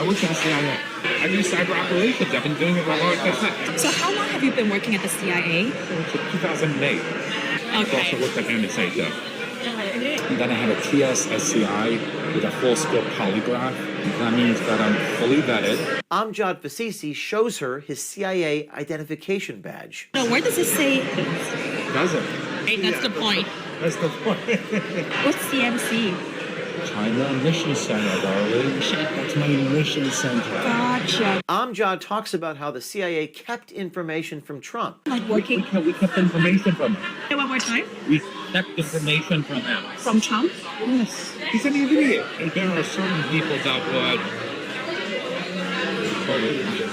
I work at the CIA. I do cyber operations. I've been doing it for a long time. So how long have you been working at the CIA? Since 2008. I've also worked at NSA though. And then I have a TSSCI with a full scope polygraph. That means that I'm fully vetted. Amjad Fasisi shows her his CIA identification badge. No, where does it say? Doesn't. Hey, that's the point. That's the point. What's CMC? China Mission Center, darling. That's my mission center. Gotcha. Amjad talks about how the CIA kept information from Trump. Like working. We kept information from him. Say one more time. We kept information from him. From Trump? Yes. He's an idiot. And there are certain people that would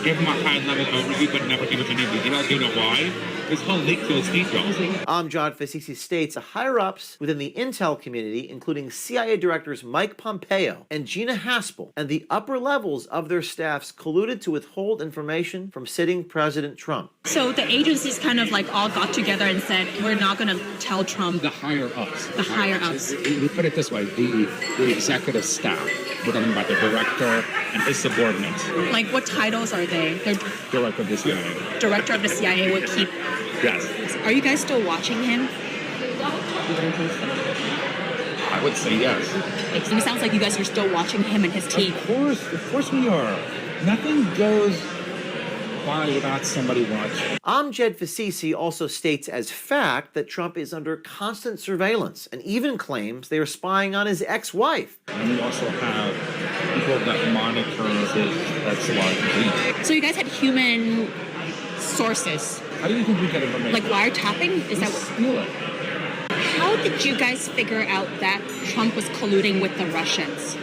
give him a high-level overview but never give us any details. Do you know why? This whole leak to his details. Amjad Fasisi states higher-ups within the intel community, including CIA directors Mike Pompeo and Gina Haspel, and the upper levels of their staffs colluded to withhold information from sitting President Trump. So the agencies kind of like all got together and said, we're not going to tell Trump. The higher-ups. The higher-ups. We put it this way, the executive staff. We're talking about the director and his subordinates. Like what titles are they? They're Director of the CIA. director of the CIA would keep. Yes. Are you guys still watching him? I would say yes. It sounds like you guys are still watching him and his team. Of course we are. Nothing goes by without somebody watching. Amjad Fasisi also states as fact that Trump is under constant surveillance and even claims they are spying on his ex-wife. And we also have people that monitor his ex-wife. So you guys had human sources, How do you think we get information? like wiretapping? Is that what? Steal it. How did you guys figure out that Trump was colluding with the Russians?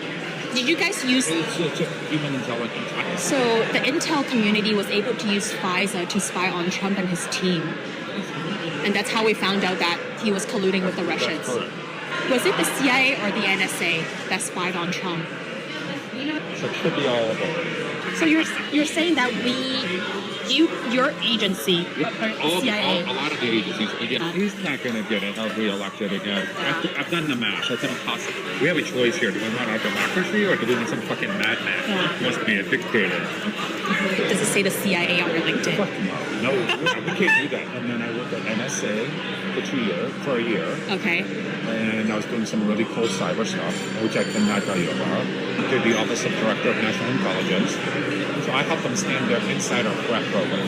Did you guys use... It's just human intelligence. So the intel community was able to use FISA to spy on Trump and his team. And that's how we found out that he was colluding with the Russians. That's correct. Was it the CIA or the NSA that spied on Trump? So it should be all of them. So you're saying that your agency, CIA. A lot of the agencies, again, he's not going to get re-elected again. I've done the math. It's impossible. We have a choice here. Do we want our democracy or do we want some fucking madman who wants to be a dictator? Does it say the CIA on your LinkedIn? No, we can't do that. And then I worked at NSA for a year. Okay. And I was doing some really cool cyber stuff, which I cannot tell you about. Did the Office of Director of National Intelligence. So I helped them stand their insider threat program.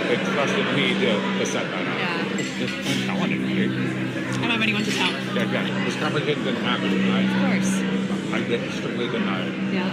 They trusted me to set that up. Yeah. I'm telling you, right? I don't have anyone to tell. Yeah. This conversation didn't happen. Of course. I get strictly denied. Yeah.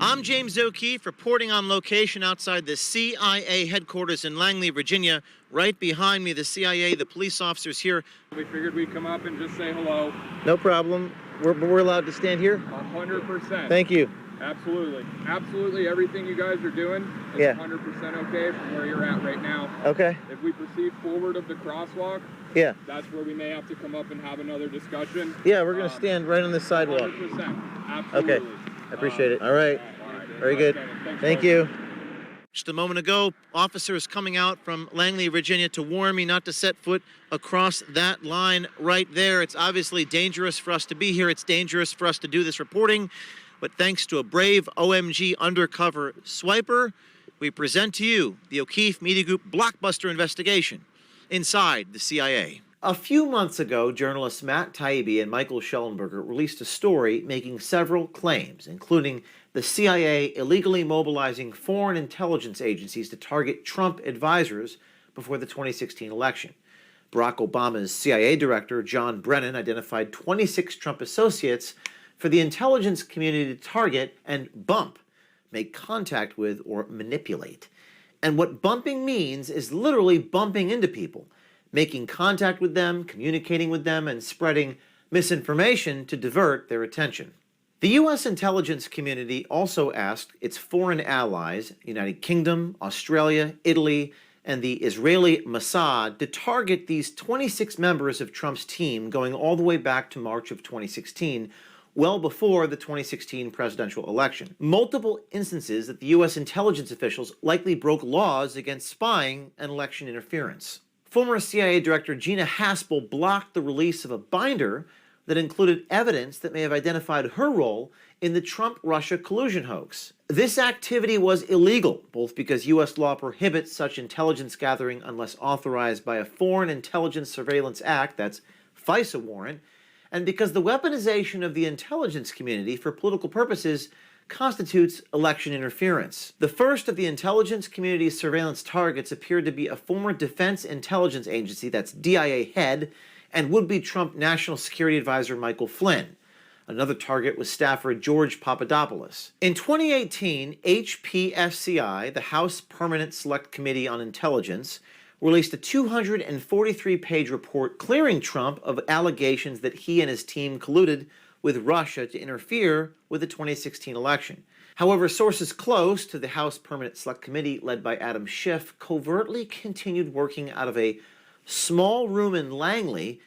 I'm James O'Keefe reporting on location outside the CIA headquarters in Langley, Virginia. Right behind me, the CIA, the police officers here. We figured we'd come up and just say hello. No problem. We're allowed to stand here? 100%. Thank you. Absolutely. Absolutely everything you guys are doing is 100% okay from where you're at right now. Okay. If we proceed forward of the crosswalk, Yeah. that's where we may have to come up and have another discussion. Yeah, we're going to stand right on the sidewalk. 100%. Absolutely. Okay. I appreciate it. All right. All right. Very good. Thanks, Thank guys. you. Just a moment ago, officers coming out from Langley, Virginia to warn me not to set foot across that line right there. It's obviously dangerous for us to be here. It's dangerous for us to do this reporting. But thanks to a brave OMG undercover swiper, we present to you the O'Keefe Media Group blockbuster investigation inside the CIA. A few months ago, journalists Matt Taibbi and Michael Schellenberger released a story making several claims, including the CIA illegally mobilizing foreign intelligence agencies to target Trump advisors before the 2016 election. Barack Obama's CIA director, John Brennan, identified 26 Trump associates for the intelligence community to target and bump, make contact with, or manipulate. And what bumping means is literally bumping into people, making contact with them, communicating with them, and spreading misinformation to divert their attention. The U.S. intelligence community also asked its foreign allies, United Kingdom, Australia, Italy, and the Israeli Mossad, to target these 26 members of Trump's team going all the way back to March of 2016, well before the 2016 presidential election. Multiple instances that the U.S. intelligence officials likely broke laws against spying and election interference. Former CIA Director Gina Haspel blocked the release of a binder that included evidence that may have identified her role in the Trump-Russia collusion hoax. This activity was illegal, both because U.S. law prohibits such intelligence gathering unless authorized by a Foreign Intelligence Surveillance Act, that's FISA warrant, and because the weaponization of the intelligence community for political purposes constitutes election interference. The first of the intelligence community's surveillance targets appeared to be a former Defense Intelligence Agency, that's DIA head, and would-be Trump National Security Advisor Michael Flynn. Another target was staffer George Papadopoulos. In 2018, HPSCI, the House Permanent Select Committee on Intelligence, released a 243-page report clearing Trump of allegations that he and his team colluded with Russia to interfere with the 2016 election. However, sources close to the House Permanent Select Committee, led by Adam Schiff, covertly continued working out of a small room in Langley,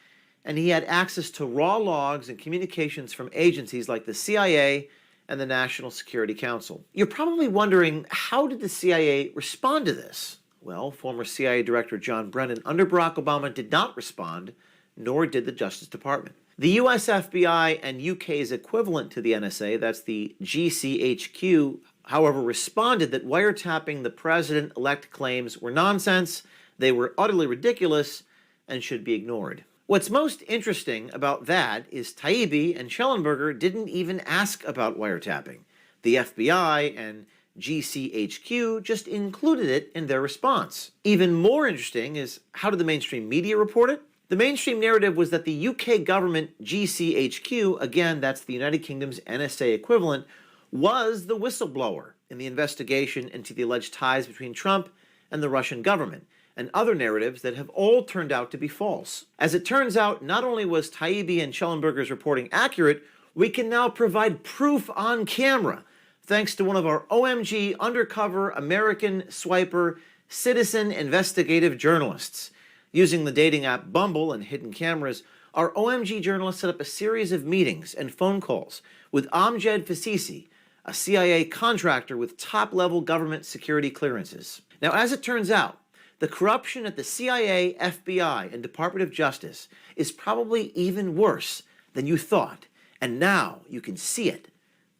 and he had access to raw logs and communications from agencies like the CIA and the National Security Council. You're probably wondering, how did the CIA respond to this? Well, former CIA Director John Brennan under Barack Obama did not respond, nor did the Justice Department. The US FBI and UK's equivalent to the NSA, that's the GCHQ, however, responded that wiretapping the president-elect claims were nonsense, they were utterly ridiculous, and should be ignored. What's most interesting about that is Taibbi and Schellenberger didn't even ask about wiretapping. The FBI and GCHQ just included it in their response. Even more interesting is, how did the mainstream media report it? The mainstream narrative was that the UK government GCHQ, again, that's the United Kingdom's NSA equivalent, was the whistleblower in the investigation into the alleged ties between Trump and the Russian government, and other narratives that have all turned out to be false. As it turns out, not only was Taibbi and Schellenberger's reporting accurate, we can now provide proof on camera, thanks to one of our OMG undercover American swiper citizen investigative journalists. Using the dating app Bumble and hidden cameras, our OMG journalists set up a series of meetings and phone calls with Amjad Fasisi, a CIA contractor with top-level government security clearances. Now, as it turns out, the corruption at the CIA, FBI, and Department of Justice is probably even worse than you thought, and now you can see it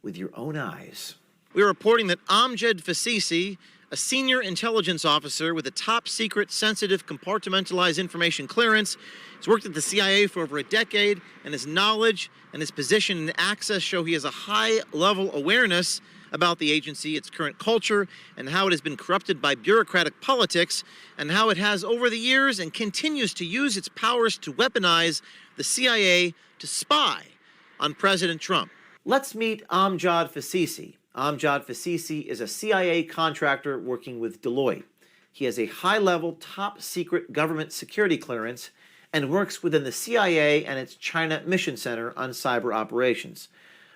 with your own eyes. We're reporting that Amjad Fasisi, a senior intelligence officer with a top-secret, sensitive, compartmentalized information clearance, has worked at the CIA for over a decade, and his knowledge and his position and access show he has a high-level awareness about the agency, its current culture, and how it has been corrupted by bureaucratic politics, and how it has over the years and continues to use its powers to weaponize the CIA to spy on President Trump. Let's meet Amjad Fasisi. Amjad Fasisi is a CIA contractor working with Deloitte. He has a high-level, top-secret government security clearance and works within the CIA and its China Mission Center on cyber operations.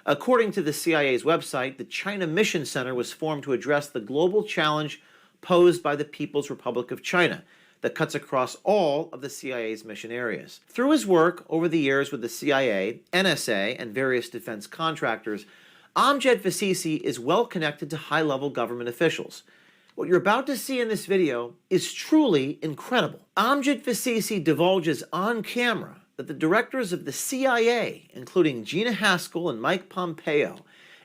According to the CIA's website, the China Mission Center was formed to address the global challenge posed by the People's Republic of China that cuts across all of the CIA's mission areas. Through his work over the years with the CIA, NSA, and various defense contractors, Amjad Fasisi is well connected to high-level government officials. What you're about to see in this video is truly incredible. Amjad Fasisi divulges on camera that the directors of the CIA, including Gina Haspel and Mike Pompeo,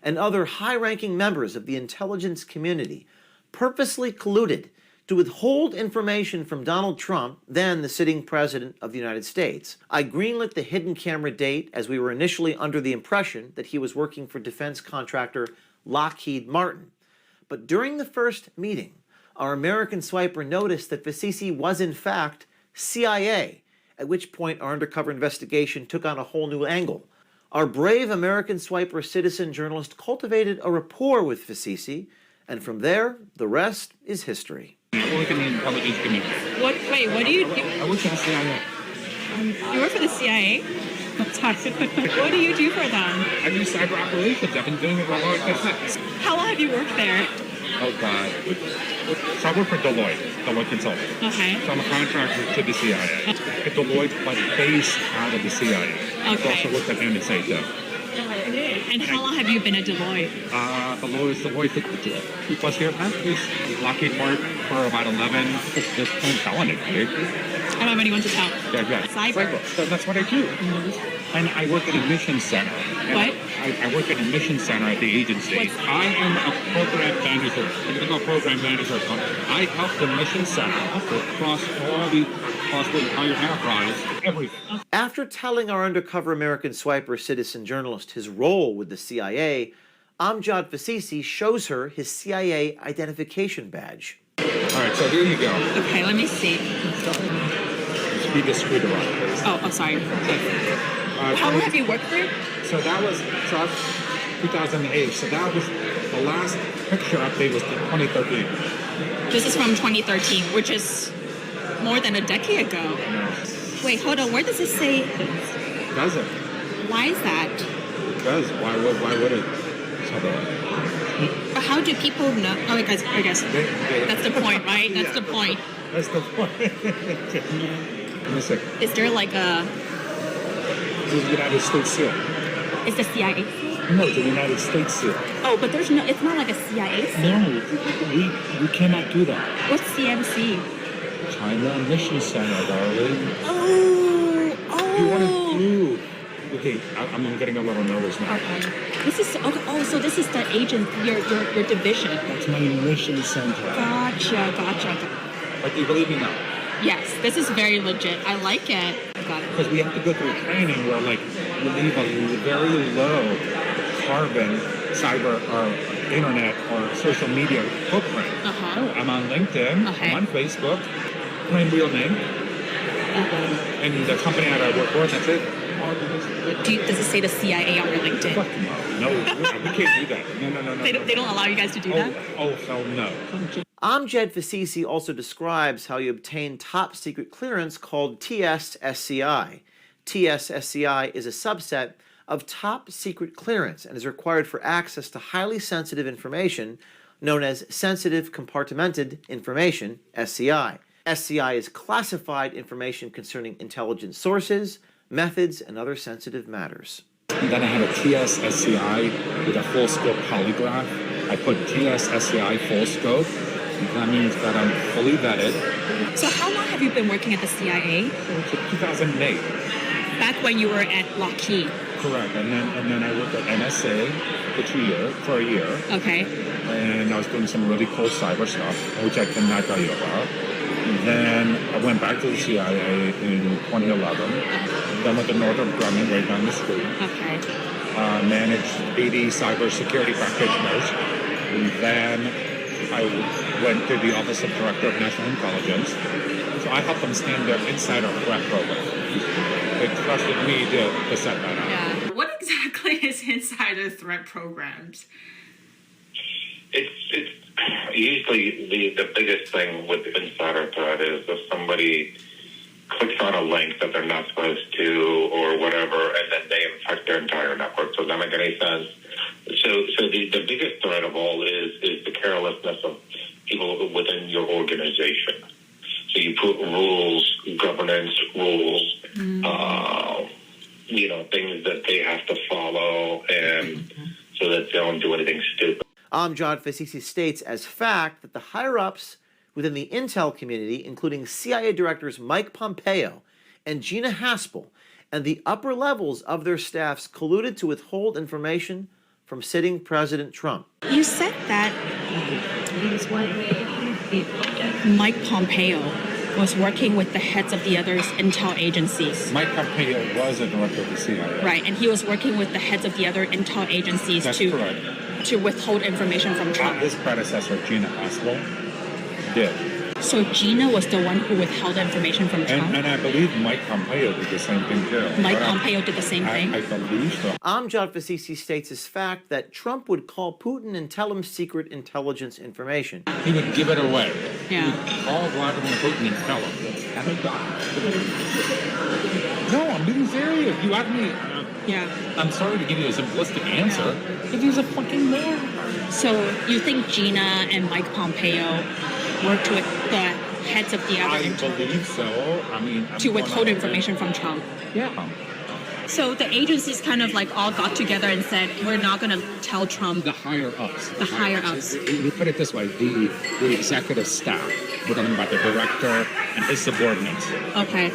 and other high-ranking members of the intelligence community, purposely colluded to withhold information from Donald Trump, then the sitting president of the United States. I greenlit the hidden camera date as we were initially under the impression that he was working for defense contractor Lockheed Martin. But during the first meeting, our American swiper noticed that Fasisi was in fact CIA, at which point our undercover investigation took on a whole new angle. Our brave American swiper citizen journalist cultivated a rapport with Fasisi, and from there, the rest is history. I work in the intelligence community. What do you do? I work for the CIA. You work for the CIA? What do you do for them? I do cyber operations. I've been doing it for a long time. How long have you worked there? Oh, God. So I work for Deloitte Consulting. Okay. So I'm a contractor to the CIA. Deloitte was based out of the CIA. Okay. I also worked at NSA, too. And how long have you been at Deloitte? Deloitte 2+ years now. Lockheed Martin for about 11. Just don't tell anybody. I don't have anyone to tell. Yeah. Cyber. That's what I do. And I work at a mission center. What? I work at a mission center at the agency. What's- I am a program manager, technical program manager. I help the mission center across all the possible entire enterprise, everything. After telling our undercover American swiper citizen journalist his role with the CIA, Amjad Fasisi shows her his CIA identification badge. All right, so here you go. Okay, let me see. Be discreet around it, please. Oh, sorry. How long have you worked there? So that's 2008. So that was the last picture update was 2013. This is from 2013, which is more than a decade ago. No, Wait, hold on. Where does it say? does it? Why is that? Because why would it? So But how do people know? Oh, I guess they- that's the point, right? That's Yeah. the point. That's the point. Let me see. Is there like a? This is the United States seal. Is the CIA? No, the United States seal. Oh, but there's no. It's not like a CIA. No, we cannot do that. What's CMC? China Mission Center, darling. Oh, You want oh. to do? Okay, I'm getting a little nervous now. Okay. This is okay. Oh, so this is the agent, your division. That's my mission center. Gotcha. But do you believe me now? Yes, this is very legit. I like it. Got it. Because we have to go through training where, like, we leave a very low carbon cyber or internet or social media footprint. Uh-huh. I'm on LinkedIn. Okay. I'm on Facebook. My real name. And the company that I work for, that's it. Does it say the CIA on your LinkedIn? Fuck no. We can't do that. No. They don't allow you guys to do that? Oh, hell no. Amjad Fasisi also describes how he obtained top secret clearance called TSSCI. TSSCI is a subset of top secret clearance and is required for access to highly sensitive information known as sensitive compartmented information, SCI. SCI is classified information concerning intelligence sources, methods, and other sensitive matters. And then I had a TSSCI with a full scope polygraph. I put TSSCI full scope. That means that I'm fully vetted. So how long have you been working at the CIA? Since 2008. Back when you were at Lockheed. Correct. And then I worked at NSA for a year. Okay. And I was doing some really cool cyber stuff, which I cannot tell you about. Then I went back to the CIA in 2011. Then went to Northrop Grumman right down the street. Okay. Managed 80 cybersecurity practitioners. And then I went to the Office of Director of National Intelligence. So I helped them stand their insider threat program. They trusted me to set that up. Yeah. What exactly is insider threat programs? It's usually the biggest thing with insider threat is if somebody clicks on a link that they're not supposed to or whatever, and then they infect their entire network. Does that make any sense? So the biggest threat of all is the carelessness of people within your organization. So you put rules, governance rules, things that they have to follow, and so that they don't do anything stupid. Amjad Fasisi states as fact that the higher-ups within the intel community, including CIA directors Mike Pompeo and Gina Haspel, and the upper levels of their staffs colluded to withhold information from sitting President Trump. You said that Mike Pompeo was working with the heads of the other intel agencies. Mike Pompeo was a director of the CIA. Right, and he was working with the heads of the other intel agencies That's correct. to withhold information from Trump. His predecessor, Gina Haspel, did. So Gina was the one who withheld information from Trump? And I believe Mike Pompeo did the same thing too. Mike But Pompeo did the same thing? I believe so. Amjad Fasisi states as fact that Trump would call Putin and tell him secret intelligence information. He would give it away. Yeah. He would call Vladimir Putin and tell him. Have it done. No, I'm being serious. You asked me. Yeah. I'm sorry to give you a simplistic answer. But he's a fucking man. So you think Gina and Mike Pompeo worked with the heads of the other I believe so. I mean, to withhold information from Trump? Yeah. So the agencies kind of like all got together and said, we're not going to tell Trump. The higher ups. The higher ups. We put it this way: the executive staff. We're talking about the director and his subordinates. Okay.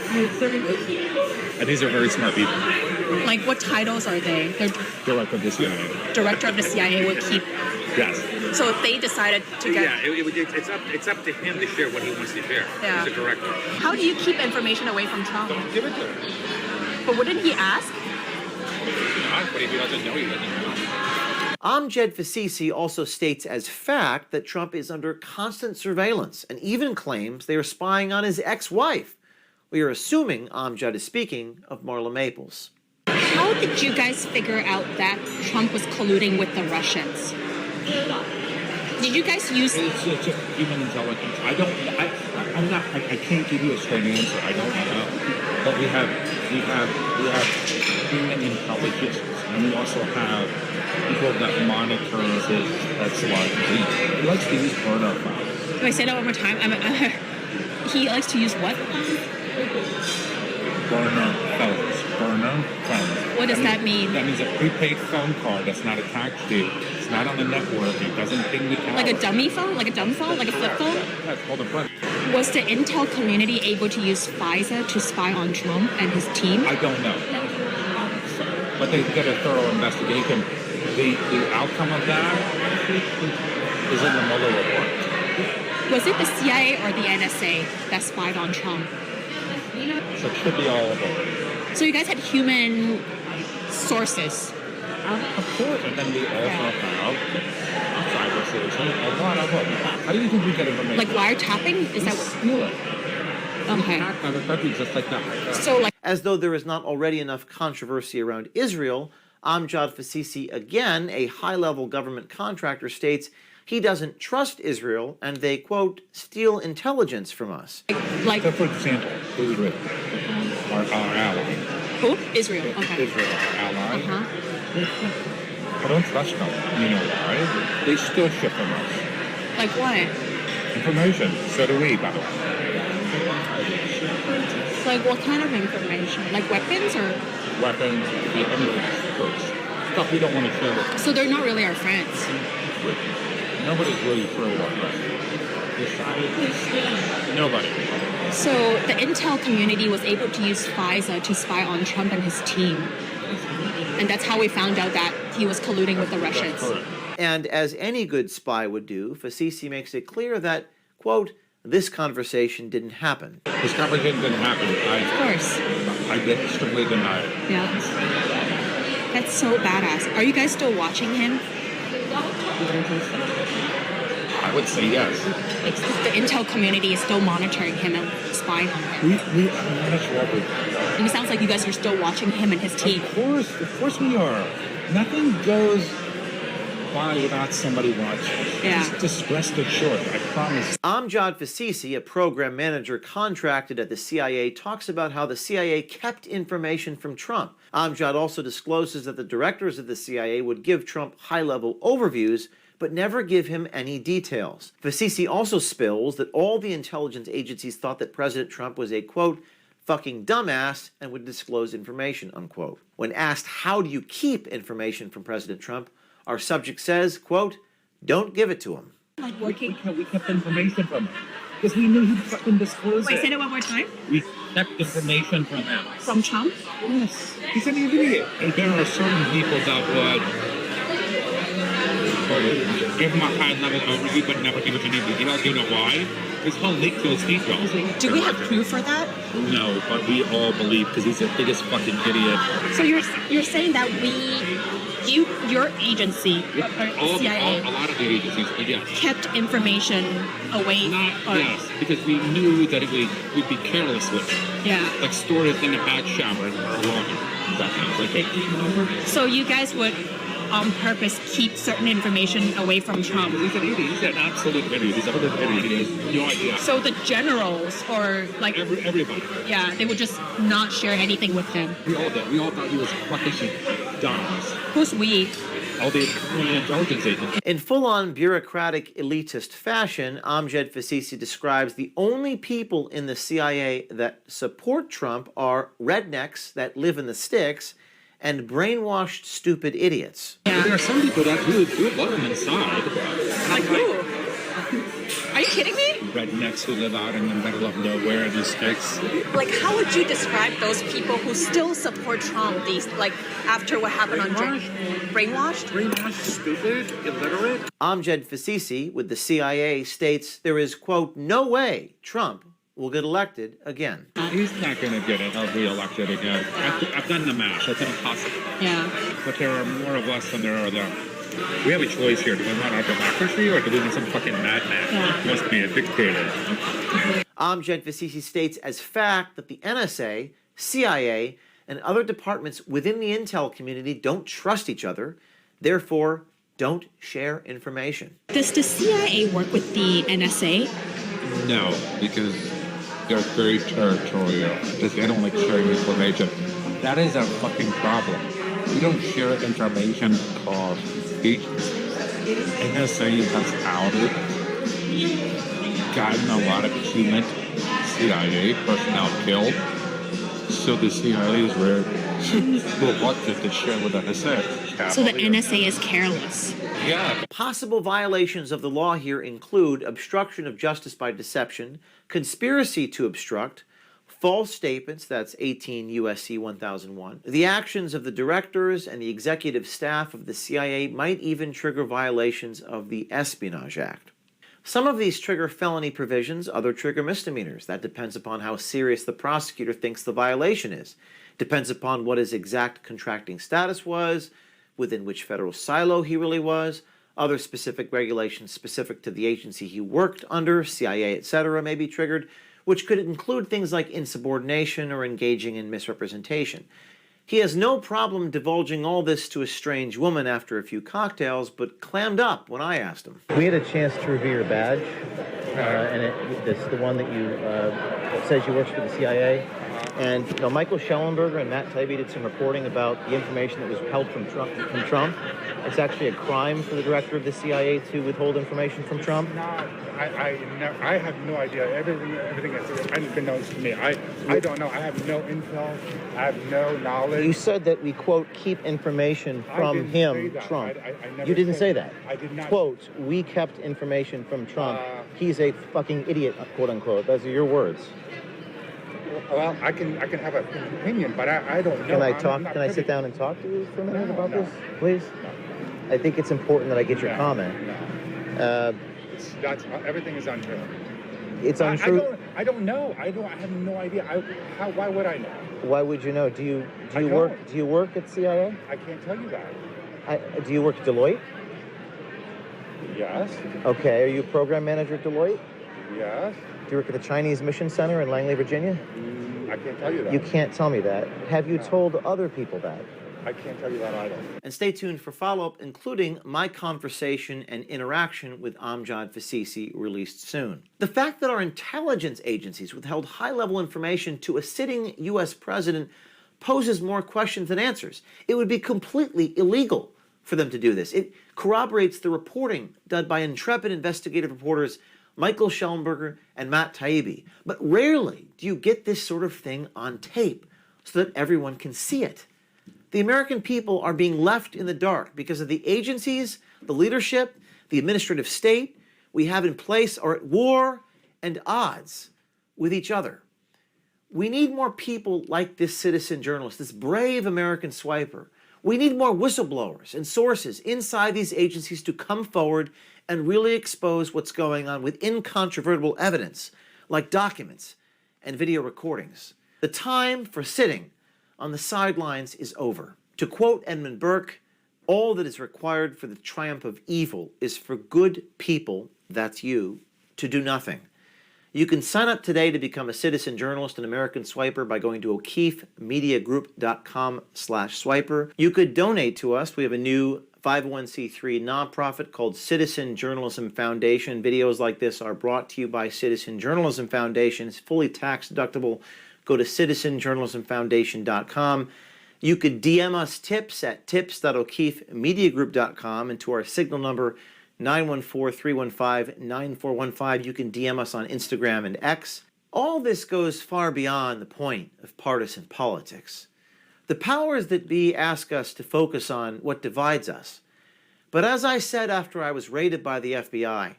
And these are very smart people. Like what titles are they? They're Director of the CIA. director of the CIA would keep. Yes. So they decided to get. Yeah, it's up to him to share what he wants to share. Yeah. He's a director. How do you keep information away from Trump? Don't give it to him. But wouldn't he ask? But if he doesn't know, he doesn't know. Amjad Fasisi also states as fact that Trump is under constant surveillance and even claims they are spying on his ex-wife. We are assuming Amjad is speaking of Marla Maples. How did you guys figure out that Trump was colluding with the Russians? Did you guys use? It's just human intelligence. I can't give you a straight answer. I don't know. But we have human intelligence, and we also have people that monitor his slide. He likes to use burner files. Can I say that one more time? He likes to use what? Burner phones. Burner phones. What does that mean? That means a prepaid phone card that's not attached to you. It's not on the network. It doesn't ping the tower. Like a dummy phone? Like a dumb phone? Like a flip phone? Yeah, it's called a phone. Was the intel community able to use FISA to spy on Trump and his team? I don't know. But they did a thorough investigation. The outcome of that is in the Mueller report. Was it the CIA or the NSA that spied on Trump? So it should be all of them. So you guys had human sources. Of course. And then we also have cyber citizen, a lot of them. How do you think we get information? Like wiretapping? Is that steal it? okay? Attack other countries just like that. So like As though there is not already enough controversy around Israel, Amjad Fasisi, again a high-level government contractor, states he doesn't trust Israel and they, quote, steal intelligence from us. like So, for example, Israel, our ally. who? Israel. Okay. Israel, our ally. Uh-huh. I don't trust them. You know why? They still ship from us Like what? information. So do we, by the way. Like what kind of information? Like weapons or? Weapons, everything. Stuff we don't want to share with. So they're not really our friends. Nobody's really sure what. Nobody. So the intel community was able to use FISA to spy on Trump and his team. And that's how we found out that he was colluding with the Russians. And as any good spy would do, Fasisi makes it clear that, quote, this conversation didn't happen. This conversation didn't happen. Of course. I get strictly denied it. Yeah. That's so badass. Are you guys still watching him? I would say yes. Like the intel community is still monitoring him and spying on him. We monitor everything. And it sounds like you guys are still watching him and his team. Of course we are. Nothing goes by without somebody watching. Yeah. Just rest assured, I promise. Amjad Fasisi, a program manager contracted at the CIA, talks about how the CIA kept information from Trump. Amjad also discloses that the directors of the CIA would give Trump high-level overviews, but never give him any details. Fasisi also spills that all the intelligence agencies thought that President Trump was a, quote, fucking dumbass and would disclose information, unquote. When asked how do you keep information from President Trump, our subject says, quote, don't give it to him. Like working. We kept information from him. Because we knew he'd fucking disclose Wait, it. say that one more time. We kept information from him. From Trump? Yes. He's an idiot. And there are certain people that would give him a high-level overview, but never give it any details. You know why? This whole leak to his details. Do we have proof for that? No, but we all believe because he's the biggest fucking idiot. So you're saying that your agency, or CIA, A lot of the agencies, but yes. kept information away? Yes, because we knew that we'd be careless with it. Yeah. Like store it in the back shower and alone. That kind of like, hey, So you guys would on purpose keep certain information away from Trump? he's an idiot. He's an absolute idiot. He's an idiot. He has no idea. So the generals or like Everybody. yeah, they would just not share anything with him. We all did. We all thought he was fucking dumbass. Who's we? All the intelligence agents. In full-on bureaucratic elitist fashion, Amjad Fasisi describes the only people in the CIA that support Trump are rednecks that live in the sticks and brainwashed stupid idiots. There are some people that do love him inside. Like who? Are you kidding me? Rednecks who live out in the middle of nowhere in the sticks. Like, how would you describe those people who still support Trump? These, like, after what happened on brainwashed? Brainwashed, stupid, illiterate. Amjad Fasisi with the CIA states there is, quote, no way Trump will get elected again. He's not going to get re-elected again. I've done the math. It's impossible. Yeah. But there are more of us than there are of them. We have a choice here. Do we want our democracy or do we want some fucking madman who wants to be a dictator? Amjad Fasisi states as fact that the NSA, CIA, and other departments within the intel community don't trust each other, therefore don't share information. Does the CIA work with the NSA? No, because they're very territorial. They don't like sharing information. That is a fucking problem. We don't share information across agencies. NSA has outed, gotten a lot of human CIA personnel killed. So the CIA is reluctant to share with NSA. So the NSA is careless. Yeah. Possible violations of the law here include obstruction of justice by deception, conspiracy to obstruct, false statements, that's 18 U.S.C. 1001. The actions of the directors and the executive staff of the CIA might even trigger violations of the Espionage Act. Some of these trigger felony provisions, other trigger misdemeanors. That depends upon how serious the prosecutor thinks the violation is. Depends upon what his exact contracting status was, within which federal silo he really was, other specific regulations specific to the agency he worked under, CIA, etc., may be triggered, which could include things like insubordination or engaging in misrepresentation. He has no problem divulging all this to a strange woman after a few cocktails, but clammed up when I asked him. We had a chance to review your badge, and it's the one that you that says you work for the CIA. And you know, Michael Schellenberger and Matt Taibbi did some reporting about the information that was held from Trump. It's actually a crime for the director of the CIA to withhold information from Trump. No, I have no idea. Everything is unbeknownst to me. I don't know. I have no intel. I have no knowledge. You said that we, quote, keep information from him, Trump. I never You didn't say that. that. I did not. Quote, we kept information from Trump. He's a fucking idiot, quote unquote. Those are your words. Well, I can have an opinion, but I don't know. Can I talk? Can I sit down and talk to you for a minute about this, please? I think it's important that I get your comment. That's everything is untrue. It's untrue. I don't know. I have no idea. Why would I know? Why would you know? Do you work at CIA? I can't tell you that. Do you work at Deloitte? Yes. Okay. Are you a program manager at Deloitte? Yes. Do you work at the Chinese Mission Center in Langley, Virginia? I can't tell you that. You can't tell me that. Have you told other people that? I can't tell you that either. And stay tuned for follow-up, including my conversation and interaction with Amjad Fasisi, released soon. The fact that our intelligence agencies withheld high-level information to a sitting U.S. president poses more questions than answers. It would be completely illegal for them to do this. It corroborates the reporting done by intrepid investigative reporters Michael Schellenberger and Matt Taibbi. But rarely do you get this sort of thing on tape so that everyone can see it. The American people are being left in the dark because of the agencies, the leadership, the administrative state we have in place are at war and odds with each other. We need more people like this citizen journalist, this brave American swiper. We need more whistleblowers and sources inside these agencies to come forward and really expose what's going on with incontrovertible evidence, like documents and video recordings. The time for sitting on the sidelines is over. To quote Edmund Burke, all that is required for the triumph of evil is for good people, that's you, to do nothing. You can sign up today to become a citizen journalist and American Swiper by going to o'keefemediagroup.com/swiper. You could donate to us. We have a new 501c3 nonprofit called Citizen Journalism Foundation. Videos like this are brought to you by Citizen Journalism Foundation. It's fully tax deductible. Go to citizenjournalismfoundation.com. You could DM us tips at tips.o'keefemediagroup.com and to our signal number 914-315-9415. You can DM us on Instagram and X. All this goes far beyond the point of partisan politics. The powers that be ask us to focus on what divides us. But as I said after I was raided by the FBI,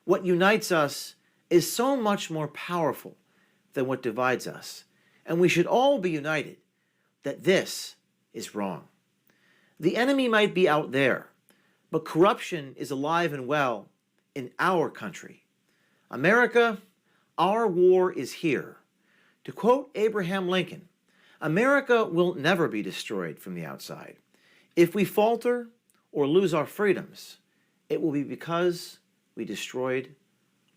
what unites us is so much more powerful than what divides us. And we should all be united that this is wrong. The enemy might be out there, but corruption is alive and well in our country. America, our war is here. To quote Abraham Lincoln, America will never be destroyed from the outside. If we falter or lose our freedoms, it will be because we destroyed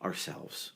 ourselves.